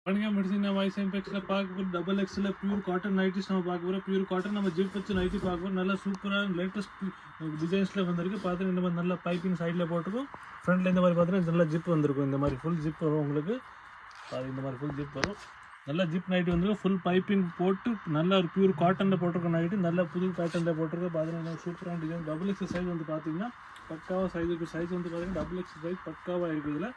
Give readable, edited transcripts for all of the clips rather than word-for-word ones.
வணக்கம் medicine voice இம்பெக்ஸில் பார்க்க போகிற டபுள் எக்ஸில் பியூர் காட்டன் நைட்டிஸ் நம்ம பார்க்க போகிறோம். பியூர் காட்டன் நம்ம ஜிப் வச்சு நைட்டி பார்க்க போகிறோம். நல்லா சூப்பராக லேட்டஸ்ட் டிசைன்ஸில் வந்திருக்கு. பார்த்தீங்கன்னா இந்த மாதிரி நல்லா பைப்பிங் சைடில் போட்டுருக்கும். ஃப்ரண்ட்டில் இந்த மாதிரி பார்த்தீங்கன்னா நல்லா ஜிப் வந்திருக்கும். இந்த மாதிரி ஃபுல் ஜிப் வரும் உங்களுக்கு. இந்த மாதிரி ஃபுல் ஜிப் வரும். நல்லா ஜிப் நைட்டி வந்துருக்கு. ஃபுல் பைப்பிங் போட்டு நல்லா ஒரு பியூர் காட்டனில் போட்டிருக்க நைட்டி. நல்லா புது பேட்டர்னில் போட்டிருக்கு. பார்த்தீங்கன்னா சூப்பரான டிசைன். டபுள் எக்ஸ் சைஸ் வந்து பார்த்தீங்கன்னா பக்காவாக சைஸ் இருக்குது. சைஸ் வந்து பார்த்தீங்கன்னா டபுள் எக்ஸ் சைஸ் பக்காவாக இருக்குது. இதில்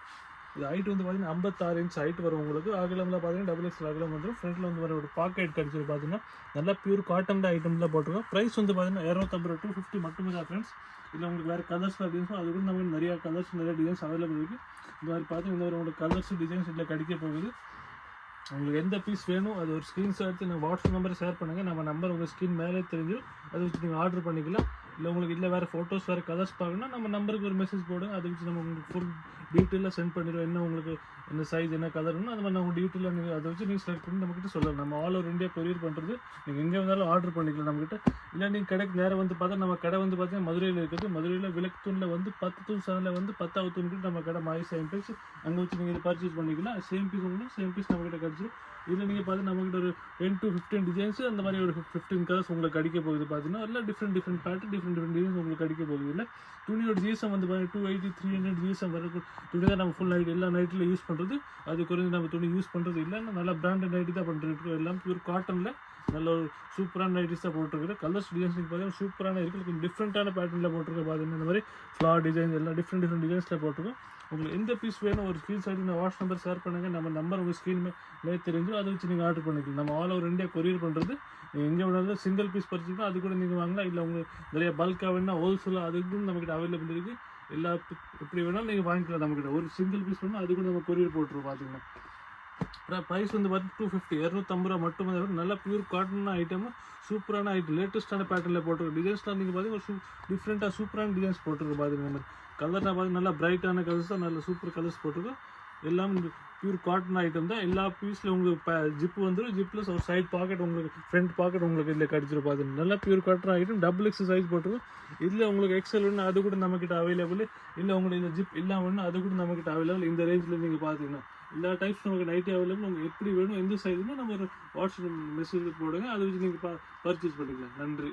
இது ஹைட் வந்து பார்த்தீங்கன்னா 56 இன்ச் ஹைட் வரும் உங்களுக்கு. அகலமில் பார்த்தீங்கன்னா டபுள் எக்ஸ் அகலம் வந்துடும். ஃப்ரண்ட்டில் வந்து வர ஒரு பாக்கெட் கிடச்சிது. பார்த்தீங்கன்னா நல்லா பியூர் காட்டன் ஐட்டம்லாம் போட்டிருக்கோம். ப்ரைஸ் வந்து பார்த்தீங்கன்னா 250 250 மட்டுமே தான் ஃப்ரெண்ட்ஸ். இல்லை உங்களுக்கு வேறு கலர்ஸ் டிசைன்ஸும் அது கூட நமக்கு நிறையா கலர்ஸ் நிறைய டிசைன்ஸ் அவைலபிள் இருக்குது. இந்த மாதிரி பார்த்தீங்கன்னா இந்த மாதிரி உங்களுக்கு கலர்ஸ் டிசைன்ஸ் இதில் கிடைக்க போகுது. உங்களுக்கு எந்த பீஸ் வேணும் அது ஒரு ஸ்க்ரீன்ஷாட் எடுத்து நான் வாட்ஸ்அப் நம்பரை ஷேர் பண்ணுங்கள். நம்ம நம்பர் உங்கள் ஸ்க்ரீன் மேலே தெரிஞ்சிடும். அதை வச்சு நீங்கள் ஆர்டர் பண்ணிக்கலாம். இல்லை உங்களுக்கு இல்லை வேறு ஃபோட்டோஸ் வேறு கலர்ஸ் பார்க்கணும்னா நம்ம நம்பருக்கு ஒரு மெசேஜ் போடுங்க. அதை வச்சு நம்ம உங்களுக்கு ஃபுல் டீட்டெயிலாக சென்ட் பண்ணிடுவோம். என்ன உங்களுக்கு என்ன சைஸ் என்ன கலர்னு அது மாதிரி நம்ம டீட்டெயிலாக நீங்கள் அதை வச்சு நீங்கள் செலக்ட் பண்ணி நம்மக்கிட்ட சொல்லலாம். நம்ம ஆல் ஓவர் இந்தியா கொரியர் பண்ணுறது. நீங்கள் எங்கே வந்தாலும் ஆர்டர் பண்ணிக்கலாம் நம்மக்கிட்ட. இல்லை நீங்கள் கடைக்கு நேரம் வந்து பார்த்தா நம்ம கடை வந்து பார்த்தீங்கன்னா மதுரையில் இருக்குது. மதுரையில் விளக்கு தூணில் வந்து 10 தூண் சேனலில் வந்து 10வது தூணுக்கு நம்ம கடை மாய்ஸ் பீஸ் அங்கே வச்சு நீங்கள் இதை பர்ச்சேஸ் பண்ணிக்கலாம். சேம் பீஸ் உங்களுக்கு சேம் பீஸ் நம்மக்கிட்ட கிடச்சிடும். இதில் நீங்கள் பார்த்து நம்மக்கிட்ட ஒரு 10 to 15 டிசைன்ஸ் அந்த மாதிரி ஒரு 15 கலர்ஸ் உங்களுக்கு கிடைக்க போகுது. பார்த்தீங்கன்னா எல்லாம் டிஃப்ரெண்ட் பேட்டர்ன் டிஃப்ரெண்ட் டிசைன்ஸ் உங்களுக்கு கிடைக்க போகுது. இல்லை துணியோட ஜிஎஸ்எம் வந்து பார்த்தீங்கன்னா 280 300 ஜிஎஸ்எம் வரைக்கும் துணி தான் நம்ம ஃபுல் நைட் எல்லா நைட்டில் யூஸ் பண்ணுறது. அது குறைஞ்சு நம்ம துணி யூஸ் பண்ணுறது இல்லை. நல்லா பிராண்டட் நைட்டி தான் பண்ணுறது. எல்லாம் பியூர் காட்டனில் நல்ல ஒரு சூப்பரான நைட்டிஸ் தான் போட்டிருக்குது. கலர்ஸ் டிசைன்ஸ் பார்த்தீங்கன்னா சூப்பரான இருக்குது. கொஞ்சம் டிஃப்ரெண்ட்டான பேட்டர்னில் போட்டிருக்க. பார்த்தீங்கன்னா இந்த மாதிரி ஃப்ளார் டிசைன்ஸ் எல்லாம் டிஃப்ரெண்ட் டிசைன்ஸில் போட்டிருக்கோம். உங்களுக்கு எந்த பீஸ் வேணும் ஒரு ஸ்க்ரீன்ஷாட் நான் வாட்ஸ்அப் நம்பர் ஷேர் பண்ணுங்கள். நம்ம நம்பர் உங்கள் ஸ்க்ரீன் மேலே தெரிஞ்சு அதை வச்சு நீங்கள் ஆர்டர் பண்ணிக்கலாம். நம்ம ஆல் ஓவர் இந்தியா கொரியர் பண்ணுறது. எங்கே வேணாலும் சிங்கிள் பீஸ் பர்ச்சேஸ் அது கூட நீங்கள் வாங்கலாம். இல்லை உங்களுக்கு நிறைய பல்காக வேணும்னா ஹோல்சேலாக அதுக்கும் நம்மக்கிட்ட அவைலபிள் இருக்குது. எல்லா எப்படி வேணாலும் நீங்கள் வாங்கிக்கலாம். நம்மக்கிட்ட ஒரு சிங்கிள் பீஸ் வேணும் அது கூட நம்ம கொரியர் போட்டுருவோம். பார்த்தீங்கன்னா ப்ரைஸ் வந்து பார்த்தீங்கன்னா 250 ரூபா மட்டுமே. நல்லா பியூர் காட்டன் ஐட்டம் சூப்பரான ஐட்டம் லேட்டஸ்ட்டான பேட்டர்னில் போட்டிருக்கோம். டிசைன்ஸ்லாம் நீங்கள் பார்த்தீங்கன்னா டிஃப்ரெண்ட்டாக சூப்பரான டிசைன்ஸ் போட்டிருக்கோம். பார்த்தீங்கன்னா கலர்னால் பார்த்தீங்கன்னா நல்லா பிரைட்டான கலர்ஸ் தான். நல்ல சூப்பர் கலர்ஸ் போட்டிருக்கோம். எல்லாம் பியூர் காட்டன் ஐட்டம் தான். எல்லா பீஸில் உங்களுக்கு ஜிப்பு வந்துடும். ஜிப்பில் ஒரு சைட் பாக்கெட் உங்களுக்கு ஃப்ரண்ட் பாக்கெட் உங்களுக்கு இதில் கிடச்சிரும். பார்த்தீங்கன்னா நல்லா pure cotton item double X size போட்டிருக்கோம். இதில் உங்களுக்கு எக்ஸல் வேணும் அது கூட நம்மக்கிட்ட அவைலபிள். இல்லை உங்களுக்கு இந்த ஜிப் எல்லாம் வேணும் அது கூட நம்மக்கிட்ட அவைலபிள். இந்த ரேஞ்சில் நீங்கள் பார்த்தீங்கன்னா எல்லா டைப்ஸ் நமக்கு நைட்டி அவைலபிள். உங்களுக்கு எப்படி வேணும் எந்த சைஸ்னா நம்ம ஒரு வாட்ஸ்அப் மெசேஜ் போடுங்க. அதை வச்சு நீங்கள் பர்ச்சேஸ் பண்ணிக்கலாம். நன்றி.